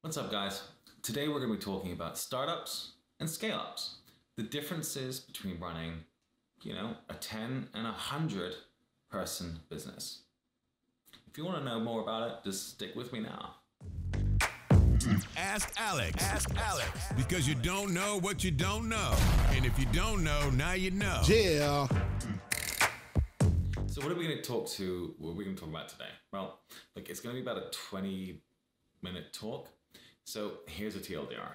What's up, guys? Today we're going to be talking about startups and scale-ups. The differences between running, a 10 and 100 person business. If you want to know more about it, just stick with me now. Ask Alex. Ask Alex. Because you don't know what you don't know. And if you don't know, now you know. Yeah. So what are we going to talk about today? Well, it's going to be about a 20-minute talk. So here's a TLDR.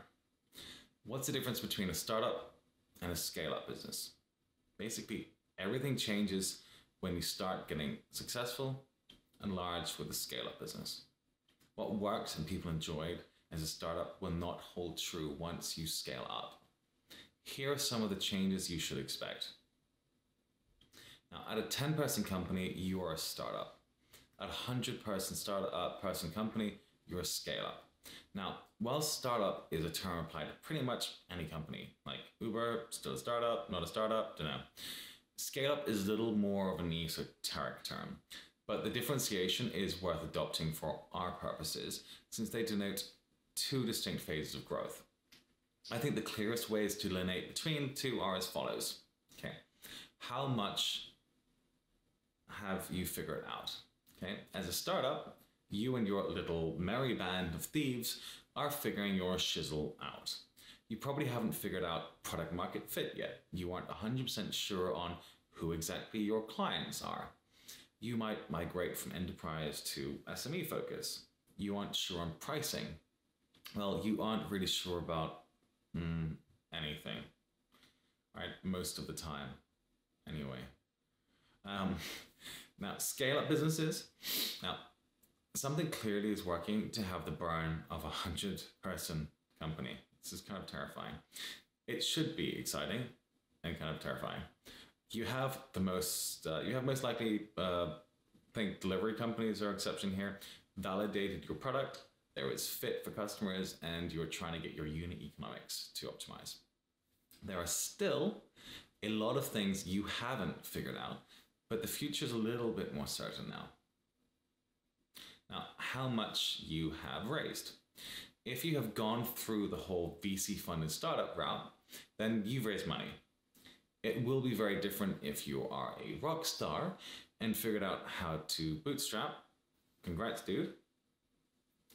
What's the difference between a startup and a scale-up business? Basically, everything changes when you start getting successful and large with a scale-up business. What worked and people enjoyed as a startup will not hold true once you scale up. Here are some of the changes you should expect. Now, at a 10-person company, you are a startup. At a 100-person company, you're a scale-up. Now, while startup is a term applied to pretty much any company, like Uber, still a startup, not a startup, don't know. Scale-up is a little more of an esoteric term, but the differentiation is worth adopting for our purposes since they denote two distinct phases of growth. I think the clearest ways to delineate between the two are as follows. Okay, how much have you figured out? Okay, as a startup, you and your little merry band of thieves are figuring your shizzle out. You probably haven't figured out product market fit yet. You aren't 100% sure on who exactly your clients are. You might migrate from enterprise to SME focus. You aren't sure on pricing. Well, you aren't really sure about anything, right? Most of the time, anyway. Now, scale-up businesses. Now, something clearly is working to have the burn of a 100-person company. This is kind of terrifying. It should be exciting and kind of terrifying. You have most likely, I think delivery companies are exception here, validated your product, there is fit for customers, and you're trying to get your unit economics to optimize. There are still a lot of things you haven't figured out, but the future is a little bit more certain now. Now, how much you have raised. If you have gone through the whole VC funded startup route, then you've raised money. It will be very different if you are a rock star and figured out how to bootstrap. Congrats, dude.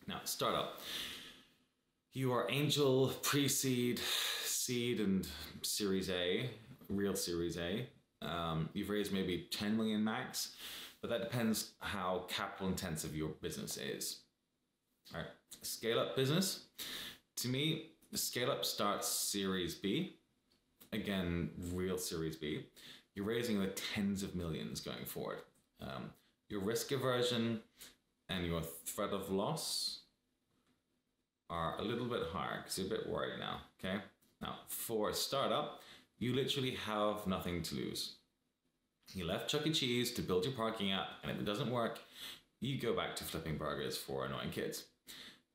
Now, startup. You are angel, pre-seed, seed, and Series A, real Series A. You've raised maybe 10 million max. But that depends how capital intensive your business is. All right, scale-up business. To me, the scale-up starts Series B. Again, real Series B. You're raising the tens of millions going forward. Your risk aversion and your threat of loss are a little bit higher because you're a bit worried now, okay? Now, for a startup, you literally have nothing to lose. You left Chuck E. Cheese to build your parking app, and if it doesn't work, you go back to flipping burgers for annoying kids.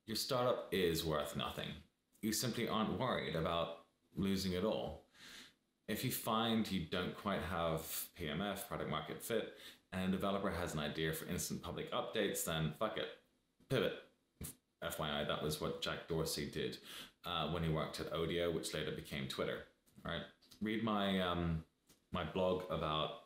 Your startup is worth nothing. You simply aren't worried about losing it all. If you find you don't quite have PMF, product market fit, and a developer has an idea for instant public updates, then fuck it, pivot. FYI, that was what Jack Dorsey did when he worked at Odeo, which later became Twitter. All right, read my my blog about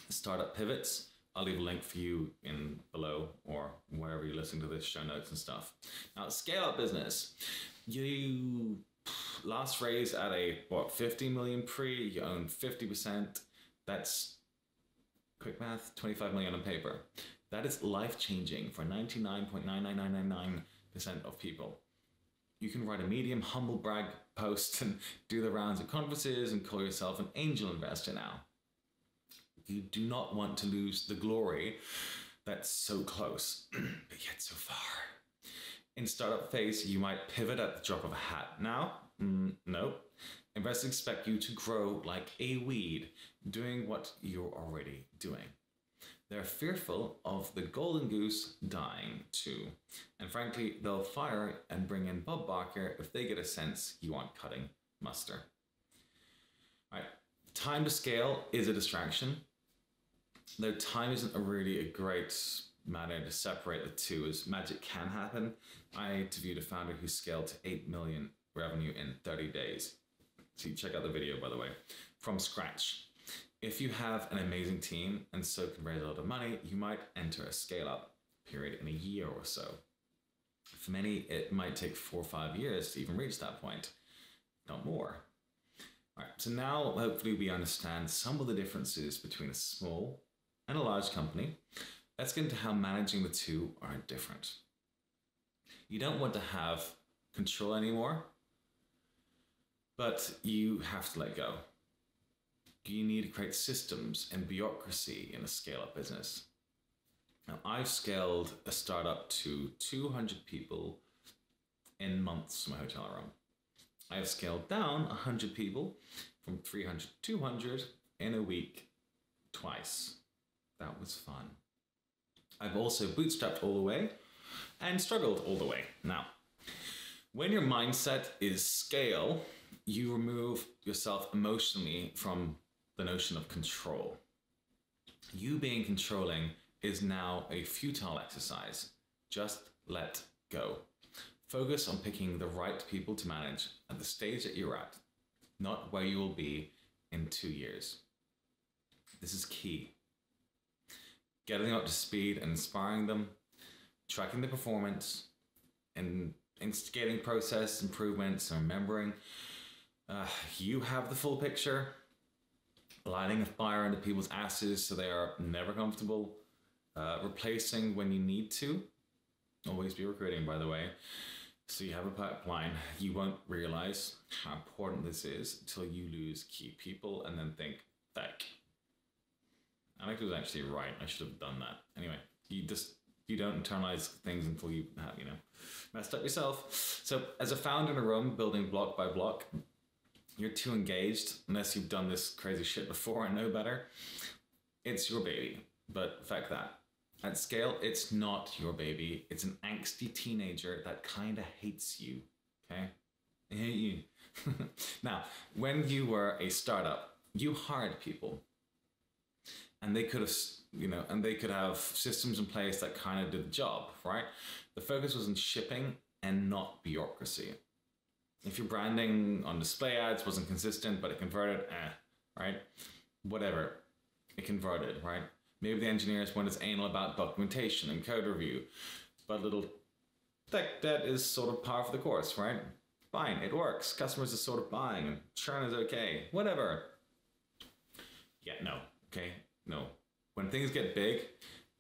startup pivots. I'll leave a link for you in below or wherever you're listening to this, show notes and stuff. Now, scale up business. You last raise at a 50 million pre, you own 50%. That's quick math, 25 million on paper. That is life-changing for 99.99999% of people. You can write a medium humble brag post and do the rounds at conferences and call yourself an angel investor now. You do not want to lose the glory that's so close, but yet so far. In startup phase, you might pivot at the drop of a hat. Now, no. Investors expect you to grow like a weed, doing what you're already doing. They're fearful of the golden goose dying too. And frankly, they'll fire and bring in Bob Barker if they get a sense you aren't cutting mustard. All right, time to scale is a distraction. Though time isn't really a great manner to separate the two is magic can happen. I interviewed a founder who scaled to 8 million revenue in 30 days. So you check out the video, by the way, from scratch. If you have an amazing team and so can raise a lot of money, you might enter a scale up period in a year or so. For many, it might take 4 or 5 years to even reach that point, not more. All right, so now hopefully we understand some of the differences between a small and a large company. Let's get into how managing the two are different. You don't want to have control anymore, but you have to let go. You need to create systems and bureaucracy in a scale-up business. Now, I've scaled a startup to 200 people in months from a hotel room. I've scaled down 100 people from 300 to 200 in a week twice. That was fun. I've also bootstrapped all the way and struggled all the way. Now, when your mindset is scale, you remove yourself emotionally from the notion of control. You being controlling is now a futile exercise. Just let go. Focus on picking the right people to manage at the stage that you're at, not where you will be in 2 years. This is key. Getting them up to speed and inspiring them, tracking the performance, and instigating process improvements, and remembering you have the full picture, lighting a fire under people's asses so they are never comfortable, replacing when you need to. Always be recruiting, by the way. So you have a pipeline. You won't realize how important this is until you lose key people and then think, fuck. Alex was actually right. I should have done that. Anyway, you don't internalize things until you have, messed up yourself. So as a founder in a room, building block by block, you're too engaged unless you've done this crazy shit before and know better. It's your baby, but fuck that. At scale, it's not your baby. It's an angsty teenager that kind of hates you, okay? I hate you. Now, when you were a startup, you hired people. And they could have, systems in place that kind of did the job, right? The focus was on shipping and not bureaucracy. If your branding on display ads wasn't consistent, but it converted, right? Whatever, it converted, right? Maybe the engineers weren't as anal about documentation and code review, but little tech debt is sort of par for the course, right? Fine, it works. Customers are sort of buying and churn is okay, whatever. Yeah, no, okay? No. When things get big,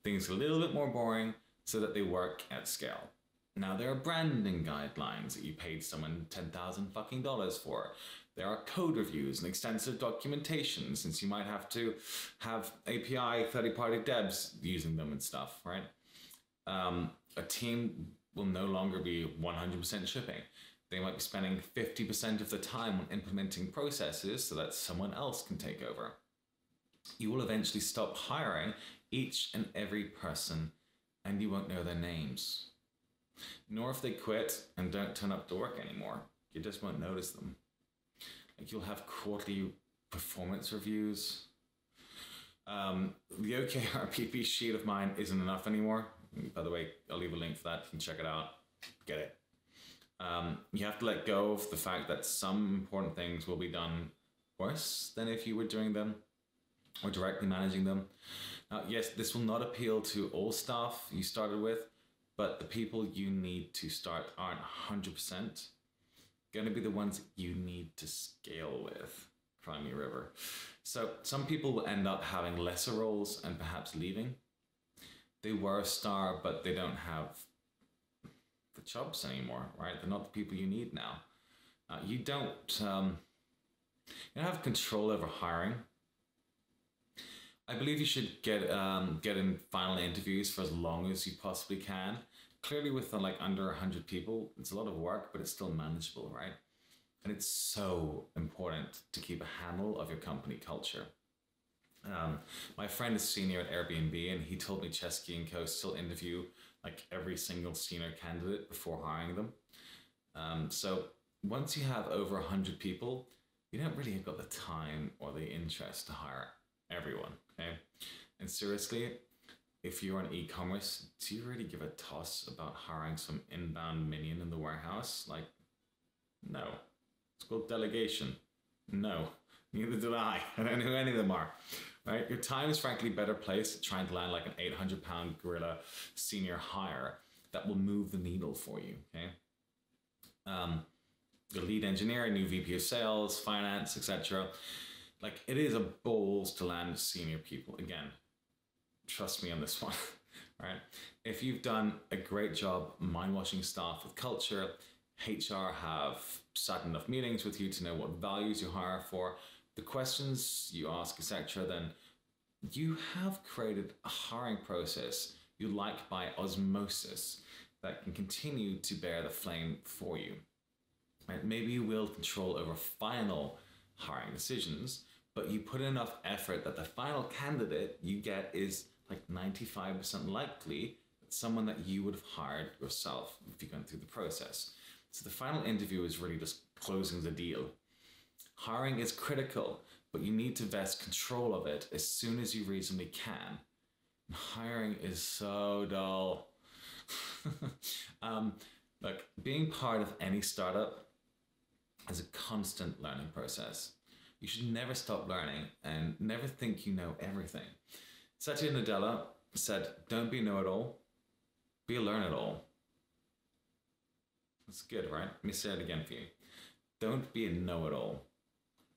things are a little bit more boring so that they work at scale. Now, there are branding guidelines that you paid someone $10,000 for. There are code reviews and extensive documentation, since you might have to have API third-party devs using them and stuff, right? A team will no longer be 100% shipping. They might be spending 50% of the time on implementing processes so that someone else can take over. You will eventually stop hiring each and every person, and you won't know their names. Nor if they quit and don't turn up to work anymore. You just won't notice them. Like, you'll have quarterly performance reviews. The OKR PP sheet of mine isn't enough anymore. By the way, I'll leave a link for that. You can check it out. Get it. You have to let go of the fact that some important things will be done worse than if you were doing them or directly managing them. Now, yes, this will not appeal to all staff you started with, but the people you need to start aren't 100% going to be the ones you need to scale with. Cry me a river. So some people will end up having lesser roles and perhaps leaving. They were a star, but they don't have the chops anymore, right? They're not the people you need now. You don't have control over hiring. I believe you should get in final interviews for as long as you possibly can. Clearly with under 100 people, it's a lot of work, but it's still manageable, right? And it's so important to keep a handle of your company culture. My friend is senior at Airbnb, and he told me Chesky & Co. still interview every single senior candidate before hiring them. So once you have over 100 people, you don't really have got the time or the interest to hire everyone, okay? And seriously, if you're an e-commerce, do you really give a toss about hiring some inbound minion in the warehouse? Like, no. It's called delegation. No, neither did I. I don't know who any of them are. Right? Your time is frankly better placed trying to land like an 800-pound gorilla senior hire that will move the needle for you. Okay. The lead engineer, new VP of sales, finance, etc. Like, it is a balls to land senior people. Again, trust me on this one. Right? If you've done a great job mind-washing staff with culture, HR have sat in enough meetings with you to know what values you hire for, the questions you ask, etc., then you have created a hiring process you like by osmosis that can continue to bear the flame for you. Right? Maybe you wield control over final hiring decisions, but you put in enough effort that the final candidate you get is like 95% likely that someone that you would have hired yourself if you went through the process. So the final interview is really just closing the deal. Hiring is critical, but you need to vest control of it as soon as you reasonably can. And hiring is so dull. Look, being part of any startup is a constant learning process. You should never stop learning and never think you know everything. Satya Nadella said, don't be a know-it-all, be a learn-it-all. That's good, right? Let me say it again for you. Don't be a know-it-all,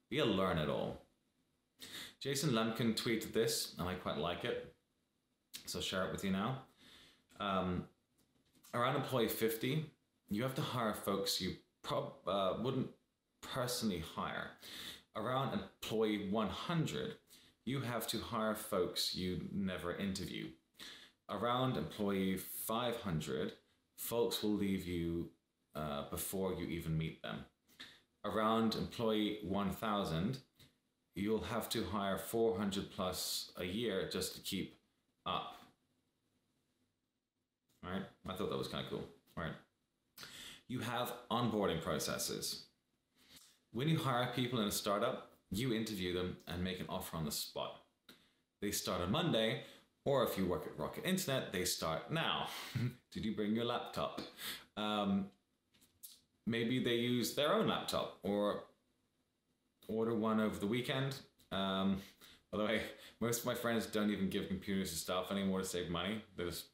be a learn-it-all. Jason Lemkin tweeted this, and I quite like it, so I'll share it with you now. Around employee 50, you have to hire folks you wouldn't personally hire. Around employee 100, you have to hire folks you never interview. Around employee 500, folks will leave you before you even meet them. Around employee 1000, you'll have to hire 400 plus a year just to keep up. All right, I thought that was kind of cool. All right. You have onboarding processes. When you hire people in a startup, you interview them and make an offer on the spot. They start on Monday, or if you work at Rocket Internet, they start now. Did you bring your laptop? Maybe they use their own laptop or order one over the weekend. By the way, most of my friends don't even give computers to staff anymore to save money. They just,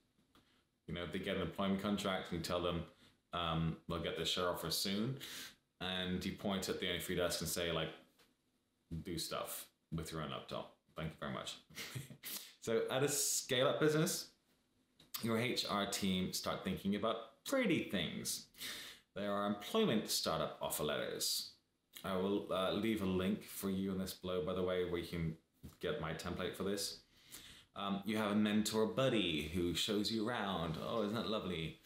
they get an employment contract and you tell them they'll get their share offer soon. And you point at the free desk and say, like, do stuff with your own laptop. Thank you very much. So at a scale-up business, your HR team start thinking about pretty things. There are employment startup offer letters. I will leave a link for you in this below, by the way, where you can get my template for this. You have a mentor buddy who shows you around. Oh, isn't that lovely?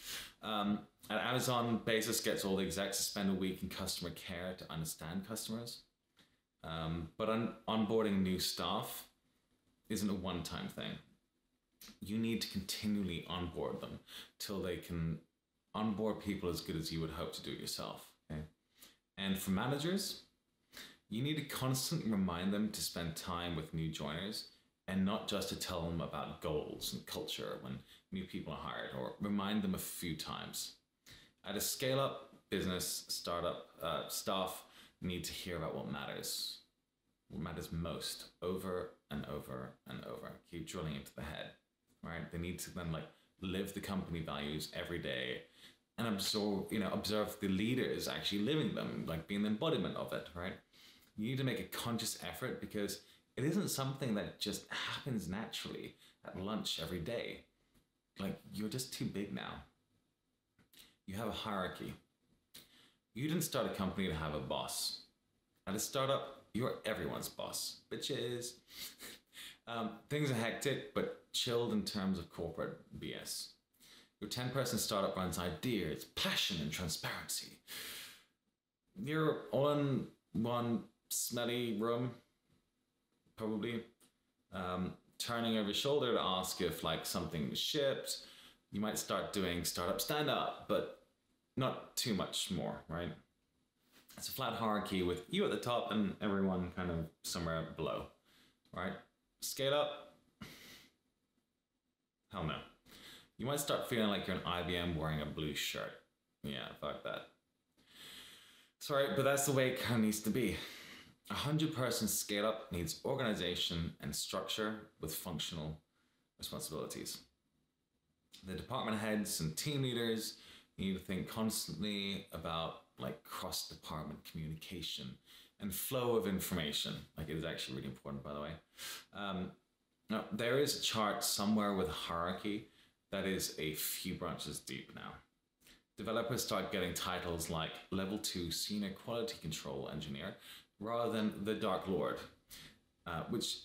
At Amazon, Bezos gets all the execs to spend a week in customer care to understand customers. But onboarding new staff isn't a one-time thing. You need to continually onboard them till they can onboard people as good as you would hope to do it yourself. Okay? And for managers, you need to constantly remind them to spend time with new joiners and not just to tell them about goals and culture when new people are hired, or remind them a few times. At a scale-up business, startup, staff need to hear about what matters most, over and over and over. Keep drilling into the head, right? They need to then live the company values every day and observe the leaders actually living them, being the embodiment of it, right? You need to make a conscious effort because it isn't something that just happens naturally at lunch every day. You're just too big now. You have a hierarchy. You didn't start a company to have a boss. At a startup, you're everyone's boss, bitches. Things are hectic, but chilled in terms of corporate BS. Your 10-person startup runs ideas, passion, and transparency. You're all in one smelly room, probably, turning over your shoulder to ask if something was shipped. You might start doing startup stand-up, but not too much more, right? It's a flat hierarchy with you at the top and everyone kind of somewhere below, right? Scale up. Hell no. You might start feeling like you're an IBM wearing a blue shirt. Yeah, fuck that. Sorry, but that's the way it kind of needs to be. 100-person scale-up needs organization and structure with functional responsibilities. The department heads and team leaders need to think constantly about like cross-department communication and flow of information. Like, it is actually really important, by the way. Now, there is a chart somewhere with a hierarchy that is a few branches deep now. Developers start getting titles like Level 2 Senior Quality Control Engineer rather than the Dark Lord, which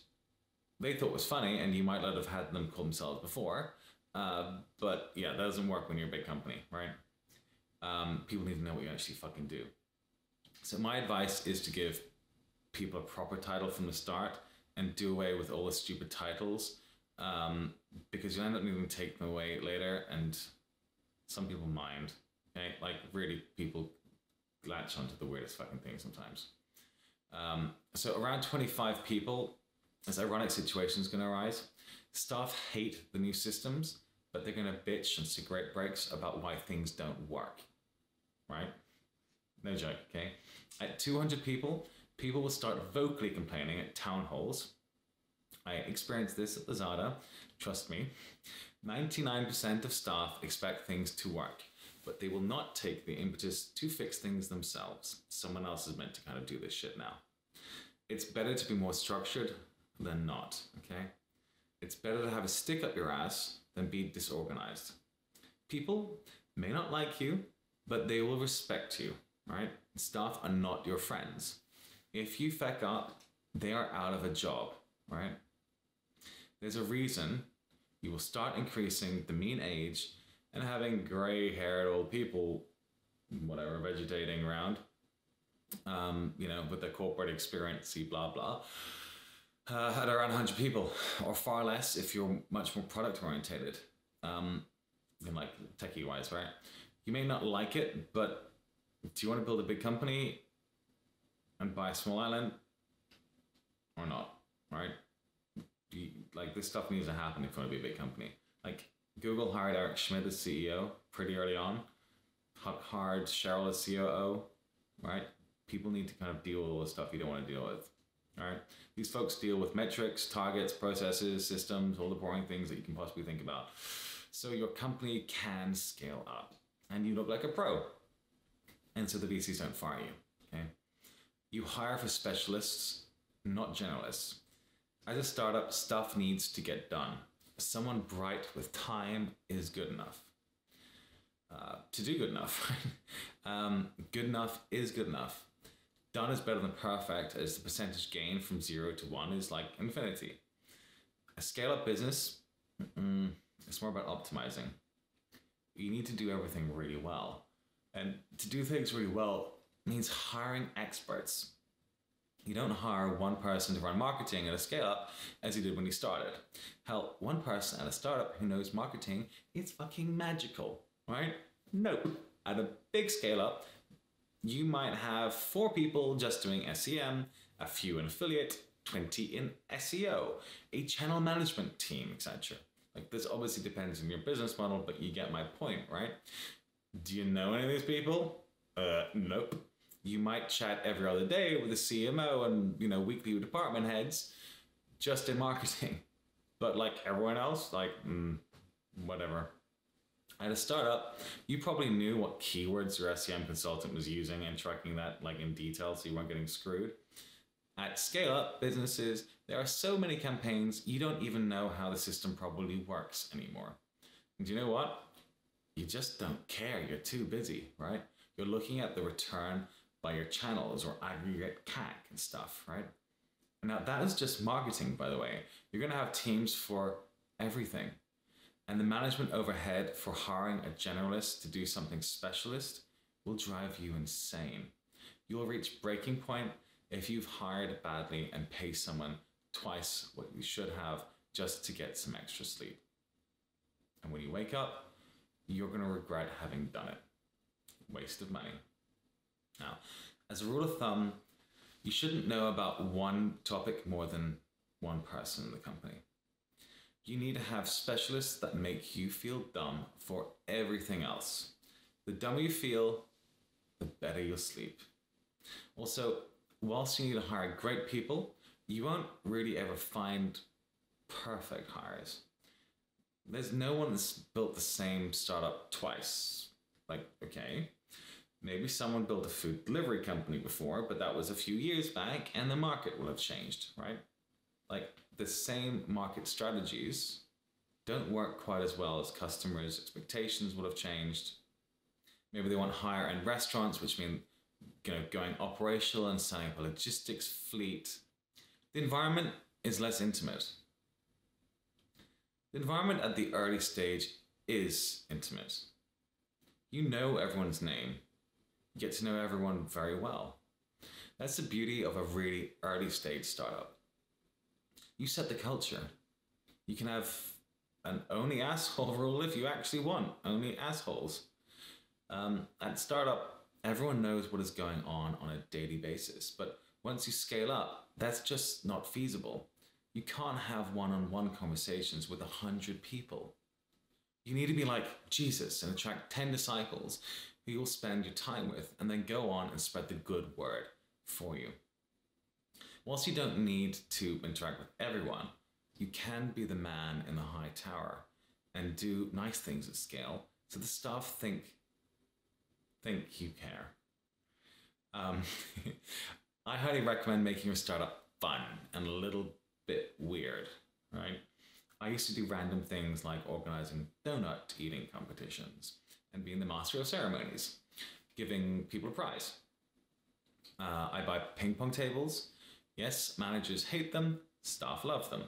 they thought was funny, and you might not have had them call themselves before. But yeah, that doesn't work when you're a big company, right? People need to know what you actually fucking do. So my advice is to give people a proper title from the start and do away with all the stupid titles, because you end up needing to take them away later, and some people mind. Okay, like really, people latch onto the weirdest fucking things sometimes. So around 25 people, this ironic situation is going to arise. Staff hate the new systems, but they're going to bitch and cigarette breaks about why things don't work, right? No joke, okay? At 200 people, people will start vocally complaining at town halls. I experienced this at Lazada, trust me. 99% of staff expect things to work, but they will not take the impetus to fix things themselves. Someone else is meant to kind of do this shit now. It's better to be more structured than not, okay? It's better to have a stick up your ass than be disorganized. People may not like you, but they will respect you, right? Staff are not your friends. If you feck up, they are out of a job, right? There's a reason you will start increasing the mean age and having gray-haired old people, whatever, vegetating around, with their corporate experience, blah, blah, at around 100 people, or far less if you're much more product-orientated, like techie-wise, right? You may not like it, but do you want to build a big company and buy a small island or not, right? This stuff needs to happen if you want to be a big company. Like, Google hired Eric Schmidt as CEO pretty early on. Huck hired Cheryl as COO, right? People need to kind of deal with all the stuff you don't want to deal with, all right? These folks deal with metrics, targets, processes, systems, all the boring things that you can possibly think about. So your company can scale up and you look like a pro. And so the VCs don't fire you, okay? You hire for specialists, not generalists. As a startup, stuff needs to get done. Someone bright with time is good enough. To do good enough, good enough is good enough. Done is better than perfect, as the percentage gain from 0 to 1 is like infinity. A scale-up business, it's more about optimizing. You need to do everything really well. And to do things really well means hiring experts. You don't hire one person to run marketing at a scale-up as you did when you started. Hell, one person at a startup who knows marketing is fucking magical, right? Nope. At a big scale-up, you might have 4 people just doing SEM, a few in affiliate, 20 in SEO, a channel management team, etc. Like, this obviously depends on your business model, but you get my point, right? Do you know any of these people? Nope. You might chat every other day with the CMO and, weekly with department heads just in marketing. But like everyone else, whatever. At a startup, you probably knew what keywords your SEM consultant was using and tracking that in detail so you weren't getting screwed. At scale-up businesses, there are so many campaigns, you don't even know how the system probably works anymore. And you know what? You just don't care. You're too busy, right? You're looking at the return by your channels or aggregate CAC and stuff, right? Now, that is just marketing, by the way. You're going to have teams for everything. And the management overhead for hiring a generalist to do something specialist will drive you insane. You'll reach breaking point if you've hired badly and pay someone twice what you should have just to get some extra sleep. And when you wake up, you're going to regret having done it. Waste of money. Now, as a rule of thumb, you shouldn't know about one topic more than one person in the company. You need to have specialists that make you feel dumb for everything else. The dumber you feel, the better you'll sleep. Also, whilst you need to hire great people, you won't really ever find perfect hires. There's no one that's built the same startup twice. Like, okay, maybe someone built a food delivery company before, but that was a few years back and the market will have changed, right? Like, the same market strategies don't work quite as well as customers' expectations will have changed. Maybe they want higher end restaurants, which mean going operational and setting up a logistics fleet. The environment is less intimate. The environment at the early stage is intimate. You know everyone's name. You get to know everyone very well. That's the beauty of a really early stage startup. You set the culture. You can have an only asshole rule if you actually want only assholes. At startup, everyone knows what is going on a daily basis. But once you scale up, that's just not feasible. You can't have one-on-one conversations with 100 people. You need to be like Jesus and attract 10 disciples who you'll spend your time with and then go on and spread the good word for you. Whilst you don't need to interact with everyone, you can be the man in the high tower and do nice things at scale so the staff think you care. I highly recommend making your startup fun and a little bit weird, right? I used to do random things like organizing donut eating competitions and being the master of ceremonies, giving people a prize. I buy ping pong tables. Yes, managers hate them, staff love them.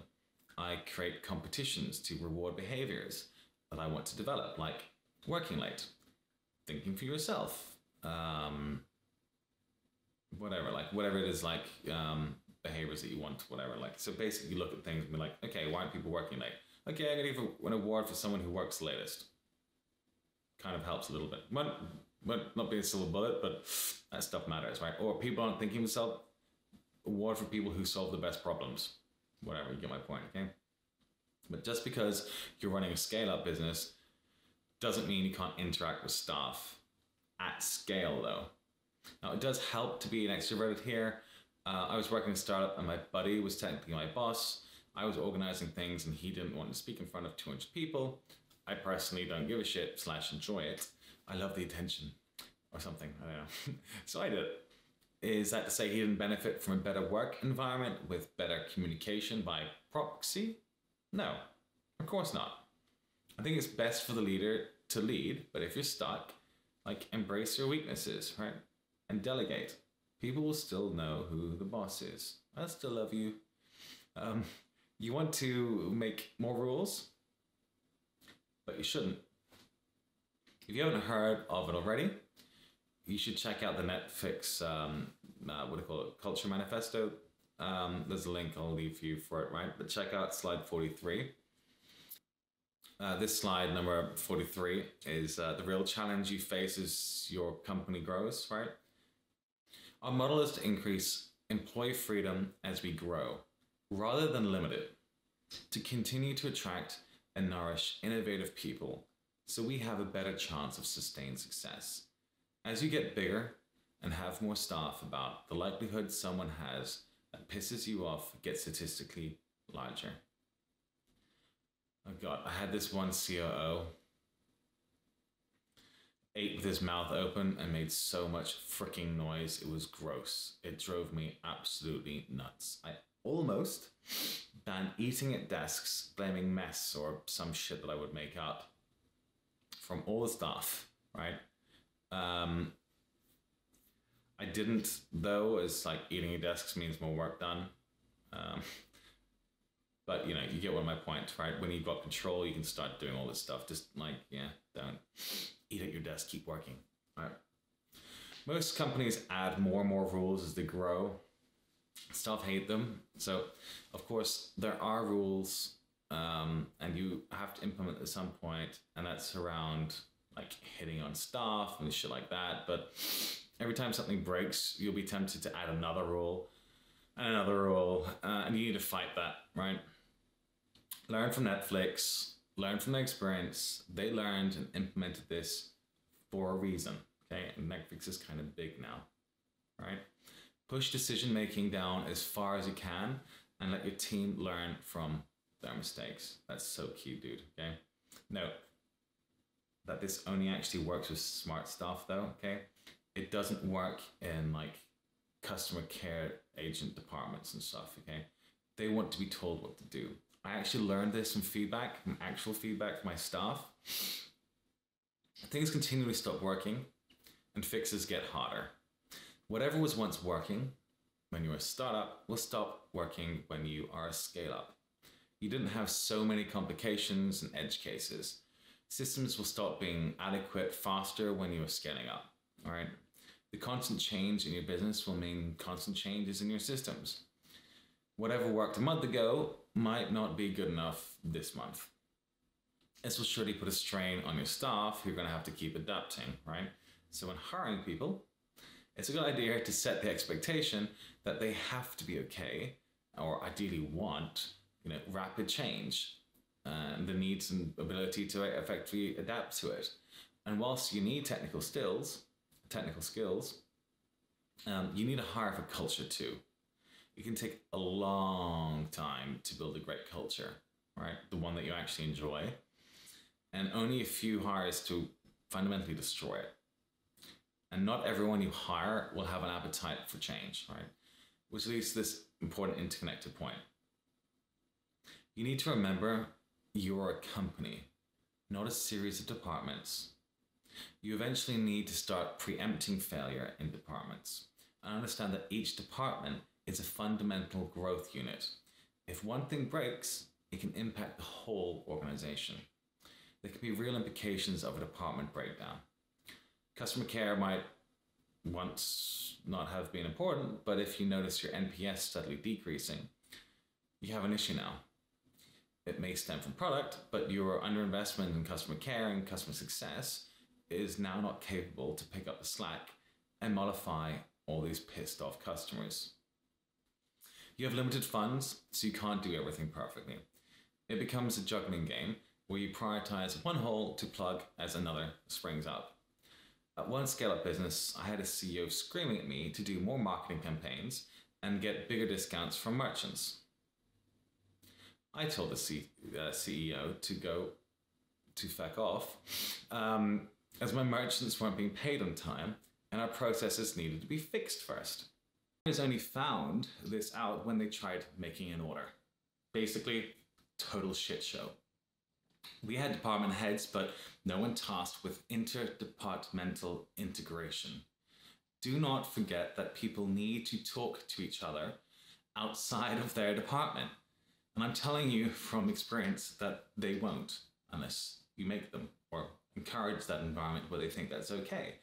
I create competitions to reward behaviors that I want to develop, like working late, thinking for yourself, whatever it is, behaviors that you want, whatever. So basically you look at things and be like, okay, why aren't people working late? Okay, I'm gonna give an award for someone who works the latest. Kind of helps a little bit. Not being a silver bullet, but that stuff matters, right? Or people aren't thinking themselves, award for people who solve the best problems. Whatever, you get my point, okay? But just because you're running a scale-up business doesn't mean you can't interact with staff at scale, though. Now, it does help to be an extroverted here. I was working a startup and my buddy was technically my boss. I was organizing things and he didn't want to speak in front of 200 people. I personally don't give a shit / enjoy it. I love the attention or something, I don't know. So I did it. Is that to say he didn't benefit from a better work environment with better communication by proxy? No, of course not. I think it's best for the leader to lead, but if you're stuck, embrace your weaknesses, right? And delegate. People will still know who the boss is. I still love you. You want to make more rules, but you shouldn't. If you haven't heard of it already, you should check out the Netflix, Culture Manifesto. There's a link I'll leave you for it, right? But check out slide 43. This slide, number 43, is the real challenge you face as your company grows, right? Our model is to increase employee freedom as we grow, rather than limit it, to continue to attract and nourish innovative people so we have a better chance of sustained success. As you get bigger and have more staff, about the likelihood someone has that pisses you off gets statistically larger. Oh God, I had this one COO, ate with his mouth open and made so much freaking noise. It was gross. It drove me absolutely nuts. I almost banned eating at desks, blaming mess or some shit that I would make up from all the staff, right? I didn't, though, as eating at desks means more work done. But you get my point, right? When you've got control, you can start doing all this stuff. Just don't eat at your desk, keep working, right? Most companies add more and more rules as they grow. Staff hate them. So, of course, there are rules and you have to implement at some point, and that's around hitting on staff and shit like that. But every time something breaks, you'll be tempted to add another rule and another rule, and you need to fight that, right? Learn from Netflix, learn from their experience. They learned and implemented this for a reason, okay? And Netflix is kind of big now, right? Push decision-making down as far as you can and let your team learn from their mistakes. That's so key, dude, okay? Note that this only actually works with smart stuff though, okay? It doesn't work in like customer care agent departments and stuff, okay? They want to be told what to do. I actually learned this from feedback, from actual feedback from my staff. Things continually stop working and fixes get harder. Whatever was once working when you were a startup will stop working when you are a scale-up. You didn't have so many complications and edge cases. Systems will stop being adequate faster when you are scaling up, all right? The constant change in your business will mean constant changes in your systems. Whatever worked a month ago might not be good enough this month. This will surely put a strain on your staff who are going to have to keep adapting, right? So when hiring people, it's a good idea to set the expectation that they have to be okay, or ideally want, rapid change and the needs and ability to effectively adapt to it. And whilst you need technical skills, you need to hire for culture too. It can take a long time to build a great culture, right? The one that you actually enjoy, and only a few hires to fundamentally destroy it. And not everyone you hire will have an appetite for change, right? Which leads to this important interconnected point. You need to remember you're a company, not a series of departments. You eventually need to start preempting failure in departments and understand that each department is a fundamental growth unit. If one thing breaks, it can impact the whole organization. There can be real implications of a department breakdown. Customer care might once not have been important, but if you notice your NPS steadily decreasing, you have an issue now. It may stem from product, but your underinvestment in customer care and customer success is now not capable to pick up the slack and mollify all these pissed off customers. You have limited funds, so you can't do everything perfectly. It becomes a juggling game where you prioritize one hole to plug as another springs up. At one scale-up business, I had a CEO screaming at me to do more marketing campaigns and get bigger discounts from merchants. I told the CEO to go to feck off, as my merchants weren't being paid on time and our processes needed to be fixed first. I only found this out when they tried making an order. Basically, total shit show. We had department heads, but no one tasked with interdepartmental integration. Do not forget that people need to talk to each other outside of their department. And I'm telling you from experience that they won't unless you make them or encourage that environment where they think that's okay.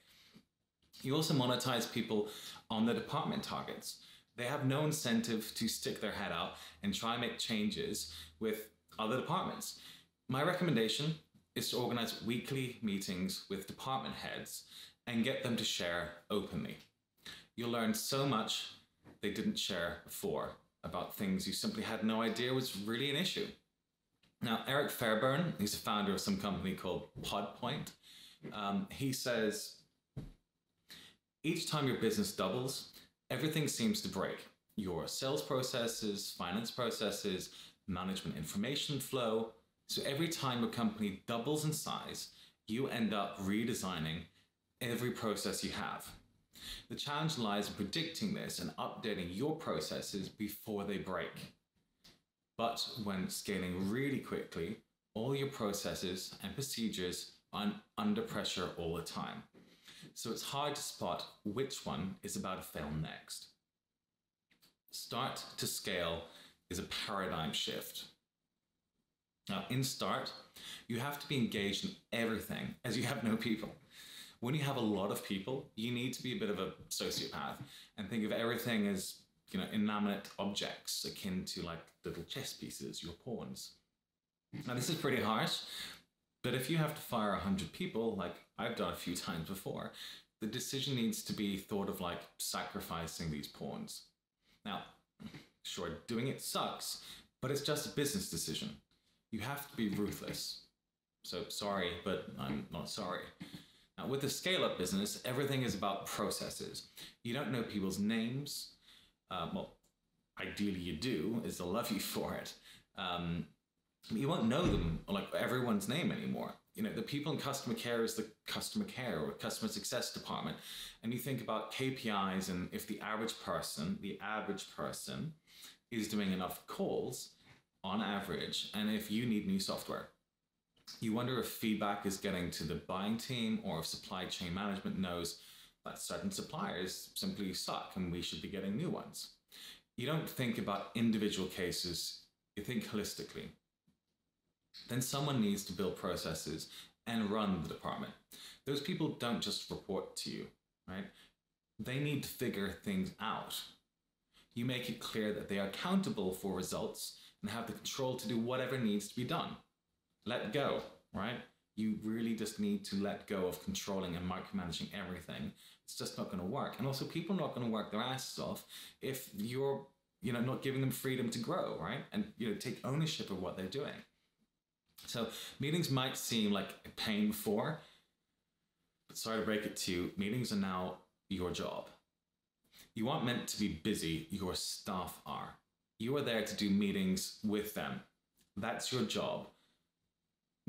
You also monetize people on the department targets. They have no incentive to stick their head out and try and make changes with other departments. My recommendation is to organize weekly meetings with department heads and get them to share openly. You'll learn so much they didn't share before about things you simply had no idea was really an issue. Now, Eric Fairburn, he's a founder of some company called Podpoint. He says, each time your business doubles, everything seems to break. Your sales processes, finance processes, management information flow. So every time your company doubles in size, you end up redesigning every process you have. The challenge lies in predicting this and updating your processes before they break. But when scaling really quickly, all your processes and procedures are under pressure all the time. So it's hard to spot which one is about to fail next. Start to scale is a paradigm shift. Now, in start, you have to be engaged in everything as you have no people. When you have a lot of people, you need to be a bit of a sociopath and think of everything as, inanimate objects akin to like little chess pieces, your pawns. Now, this is pretty harsh, but if you have to fire 100 people, like I've done a few times before, the decision needs to be thought of like sacrificing these pawns. Now, sure, doing it sucks, but it's just a business decision. You have to be ruthless. So sorry, but I'm not sorry. Now, with the scale-up business, everything is about processes. You don't know people's names. Well, ideally you do, is they'll love you for it. But you won't know them, like everyone's name anymore. You know, the people in customer care is the customer care or customer success department. And you think about KPIs, and if the average person is doing enough calls on average, and if you need new software, you wonder if feedback is getting to the buying team, or if supply chain management knows that certain suppliers simply suck and we should be getting new ones. You don't think about individual cases, you think holistically. Then someone needs to build processes and run the department. Those people don't just report to you, right? They need to figure things out. You make it clear that they are accountable for results and have the control to do whatever needs to be done. Let go, right? You really just need to let go of controlling and micromanaging everything. It's just not going to work. And also, people are not going to work their asses off if you're, not giving them freedom to grow, right? And, take ownership of what they're doing. So meetings might seem like a pain before, but sorry to break it to you, meetings are now your job. You aren't meant to be busy, your staff are. You are there to do meetings with them. That's your job.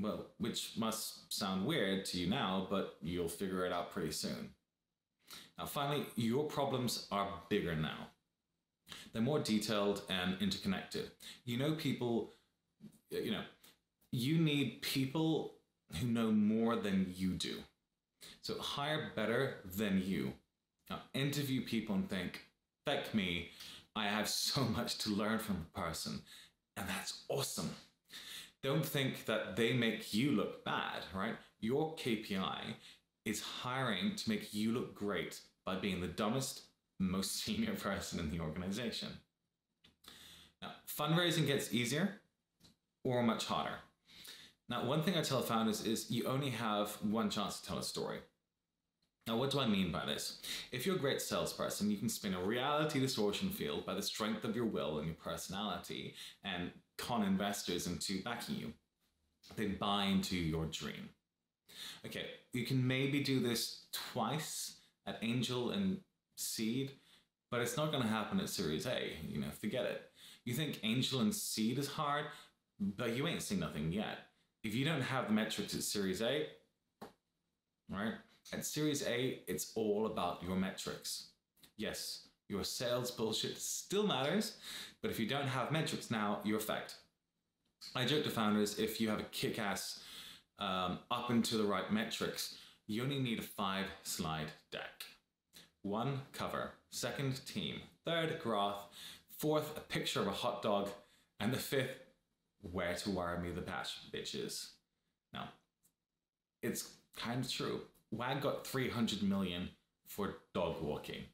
Well, which must sound weird to you now, but you'll figure it out pretty soon. Now, finally, your problems are bigger now. They're more detailed and interconnected. You need people who know more than you do. So hire better than you. Now, interview people and think, feck me, I have so much to learn from a person. And that's awesome. Don't think that they make you look bad, right? Your KPI is hiring to make you look great by being the dumbest, most senior person in the organization. Now, fundraising gets easier or much harder. Now, one thing I tell founders is you only have one chance to tell a story. Now, what do I mean by this? If you're a great salesperson, you can spin a reality distortion field by the strength of your will and your personality and con investors into backing you. They buy into your dream. Okay, you can maybe do this twice at Angel and Seed, but it's not going to happen at Series A. Forget it. You think Angel and Seed is hard, but you ain't seen nothing yet. If you don't have the metrics at Series A, right? At Series A, it's all about your metrics. Yes, your sales bullshit still matters, but if you don't have metrics now, you're fucked. I joke to founders, if you have a kick-ass up and to the right metrics, you only need a 5-slide deck. 1, cover. 2nd, team. 3rd, graph. 4th, a picture of a hot dog. And the 5th, where to wire me the patch, bitches. Now, it's kind of true. WAG got 300 million for dog walking.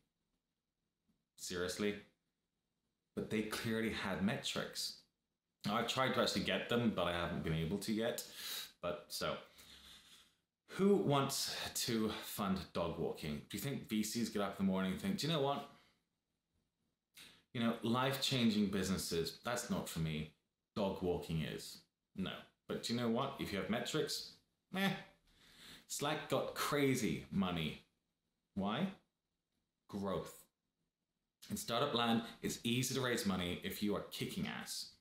Seriously? But they clearly had metrics. Now, I've tried to actually get them, but I haven't been able to yet. But so, who wants to fund dog walking? Do you think VCs get up in the morning and think, do you know what? Life-changing businesses, that's not for me. Dog walking is. No. But do you know what? If you have metrics, Slack got crazy money. Why? Growth. In startup land, it's easy to raise money if you are kicking ass.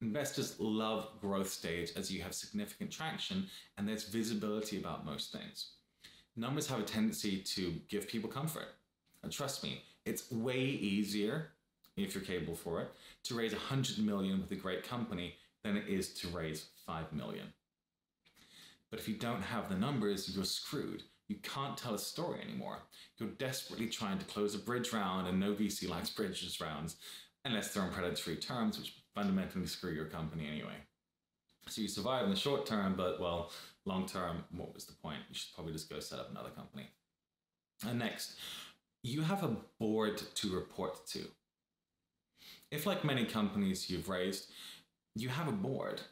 Investors love growth stage as you have significant traction and there's visibility about most things. Numbers have a tendency to give people comfort. And trust me, it's way easier, if you're capable for it, to raise 100 million with a great company than it is to raise 5 million. But if you don't have the numbers, you're screwed. You can't tell a story anymore. You're desperately trying to close a bridge round, and no VC likes bridges rounds unless they're on predatory terms, which fundamentally screw your company anyway. So you survive in the short term, but well, long term, what was the point? You should probably just go set up another company. And next, you have a board to report to. If, like many companies you've raised, you have a board.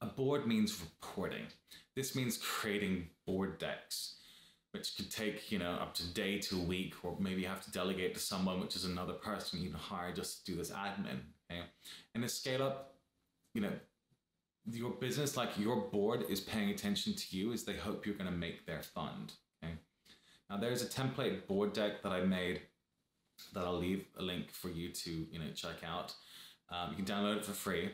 A board means reporting. This means creating board decks, which could take, up to a day to a week, or maybe you have to delegate to someone, which is another person you can hire just to do this admin. Okay? In a scale up, your business, like your board, is paying attention to you as they hope you're going to make their fund. Okay. Now there's a template board deck that I made that I'll leave a link for you to check out. You can download it for free.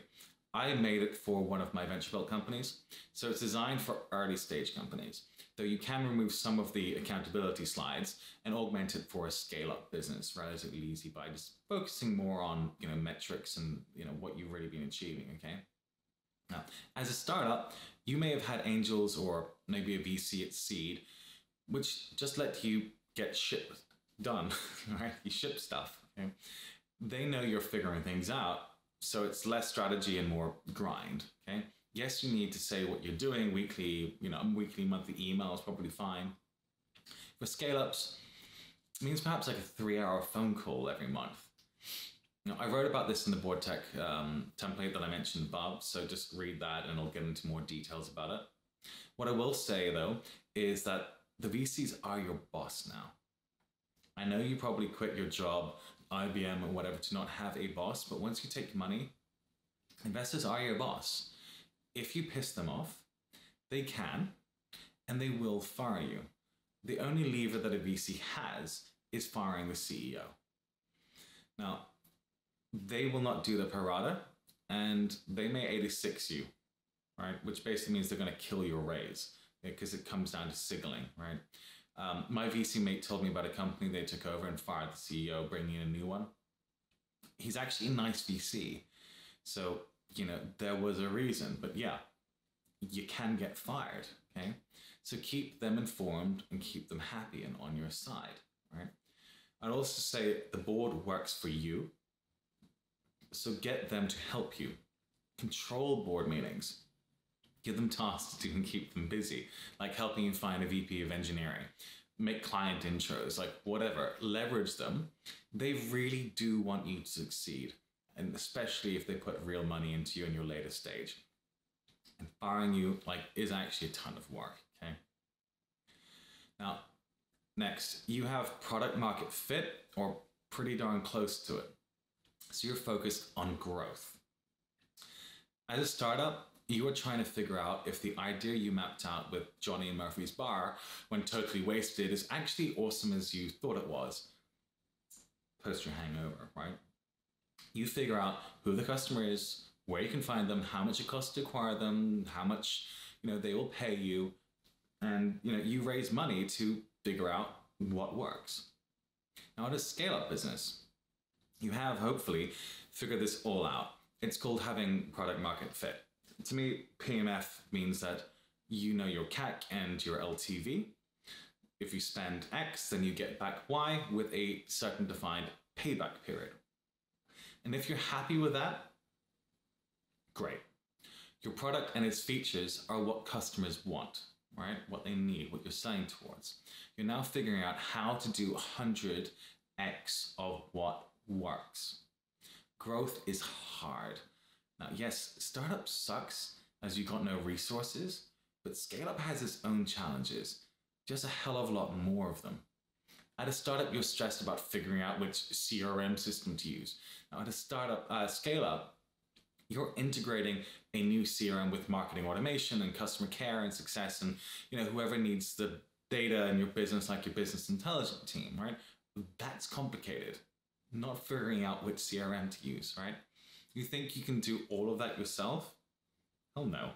I made it for one of my venture built companies, so it's designed for early stage companies. Though you can remove some of the accountability slides and augment it for a scale-up business relatively easy by just focusing more on metrics and what you've really been achieving. Okay. Now, as a startup, you may have had angels or maybe a VC at seed, which just let you get shit done, right? You ship stuff. Okay. They know you're figuring things out, so it's less strategy and more grind. Okay. Yes, you need to say what you're doing weekly, monthly email is probably fine. For scale-ups, it means perhaps like a 3-hour phone call every month. Now, I wrote about this in the board tech template that I mentioned above, so just read that and I'll get into more details about it. What I will say though, is that the VCs are your boss now. I know you probably quit your job, IBM or whatever, to not have a boss, but once you take money, investors are your boss. If you piss them off, they can, and they will fire you. The only lever that a VC has is firing the CEO. Now, they will not do the pro rata, and they may 86 you, right? Which basically means they're going to kill your raise, because it comes down to signaling, right? My VC mate told me about a company they took over and fired the CEO, bringing in a new one. He's actually a nice VC, so there was a reason, but yeah, you can get fired, okay? So keep them informed and keep them happy and on your side, right? I'd also say the board works for you, so get them to help you. Control board meetings. Give them tasks to do and keep them busy, like helping you find a VP of engineering, make client intros, like whatever, leverage them. They really do want you to succeed. And especially if they put real money into you in your later stage. And firing you is actually a ton of work, okay? Now, next, you have product market fit or pretty darn close to it. So you're focused on growth. As a startup, you are trying to figure out if the idea you mapped out with Johnny and Murphy's Bar, when totally wasted, is actually awesome as you thought it was. Post your hangover, right? You figure out who the customer is, where you can find them, how much it costs to acquire them, how much they will pay you, and you raise money to figure out what works. Now, at a scale-up business, you have hopefully figured this all out. It's called having product market fit. To me, PMF means that you know your CAC and your LTV. If you spend X, then you get back Y with a certain defined payback period. And if you're happy with that, great. Your product and its features are what customers want, right? What they need, what you're selling towards. You're now figuring out how to do 100x of what works. Growth is hard. Now, yes, startup sucks as you got no resources, but scale up has its own challenges, just a hell of a lot more of them. At a startup, you're stressed about figuring out which CRM system to use. Now, at a startup, scale up, you're integrating a new CRM with marketing automation and customer care and success, and whoever needs the data in your business, like your business intelligence team, right? That's complicated. Not figuring out which CRM to use, right? You think you can do all of that yourself? Hell no.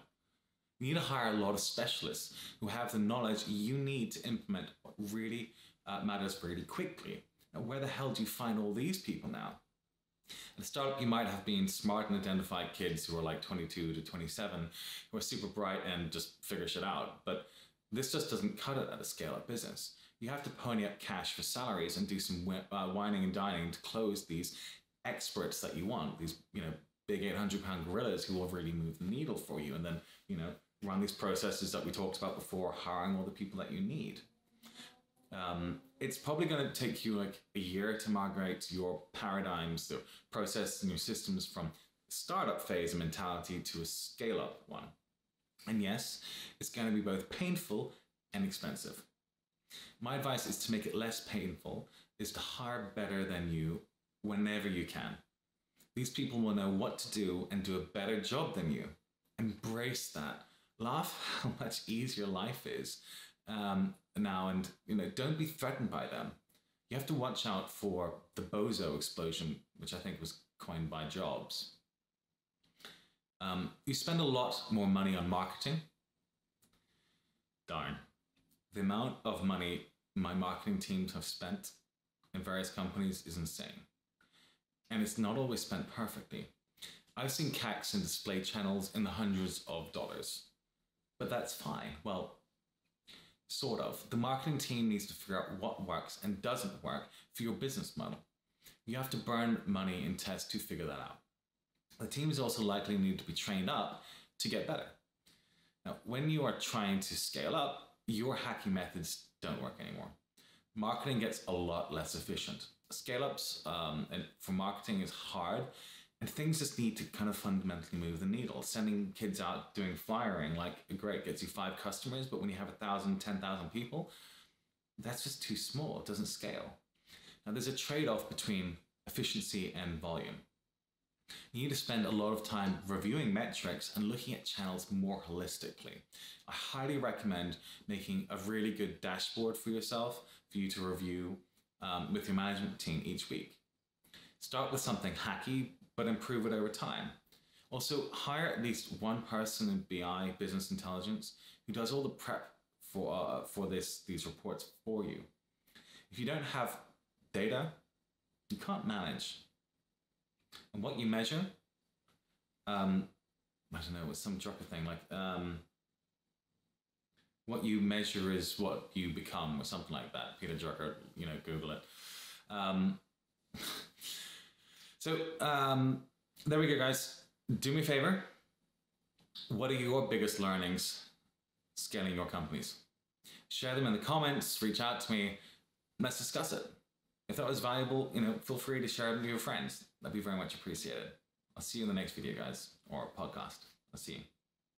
You need to hire a lot of specialists who have the knowledge you need to implement what really matters really quickly. Now, where the hell do you find all these people now? At a startup, you might have been smart and identified kids who are like 22 to 27, who are super bright and just figure shit out. But this just doesn't cut it at a scale-up business. You have to pony up cash for salaries and do some whining and dining to close these experts that you want, these big 800-pound gorillas who will really move the needle for you, and then run these processes that we talked about before, hiring all the people that you need. It's probably going to take you like a year to migrate your paradigms, the process and your systems from startup phase mentality to a scale-up one. And yes, it's going to be both painful and expensive. My advice is to make it less painful, is to hire better than you whenever you can. These people will know what to do and do a better job than you. Embrace that. Laugh how much easier life is now, and don't be threatened by them. You have to watch out for the bozo explosion, which I think was coined by Jobs. You spend a lot more money on marketing. Darn. The amount of money my marketing teams have spent in various companies is insane. And it's not always spent perfectly. I've seen CACs and display channels in the hundreds of dollars. But that's fine. Well, sort of. The marketing team needs to figure out what works and doesn't work for your business model. You have to burn money in tests to figure that out. The team is also likely need to be trained up to get better. Now, when you are trying to scale up, your hacking methods don't work anymore. Marketing gets a lot less efficient. Scale-ups and for marketing is hard, and things just need to kind of fundamentally move the needle. Sending kids out doing flyering, like, great, gets you 5 customers, but when you have 1,000, 10,000 people, that's just too small. It doesn't scale. Now, there's a trade-off between efficiency and volume. You need to spend a lot of time reviewing metrics and looking at channels more holistically. I highly recommend making a really good dashboard for yourself for you to review with your management team each week. Start with something hacky, but improve it over time. Also, hire at least one person in BI, business intelligence, who does all the prep for these reports for you. If you don't have data, you can't manage. And what you measure, I don't know, it's some Drucker thing, like what you measure is what you become, or something like that. Peter Drucker, Google it. So there we go, guys. Do me a favor. What are your biggest learnings scaling your companies? Share them in the comments, reach out to me. Let's discuss it. If that was valuable, feel free to share it with your friends. That'd be very much appreciated. I'll see you in the next video, guys, or podcast. I'll see you.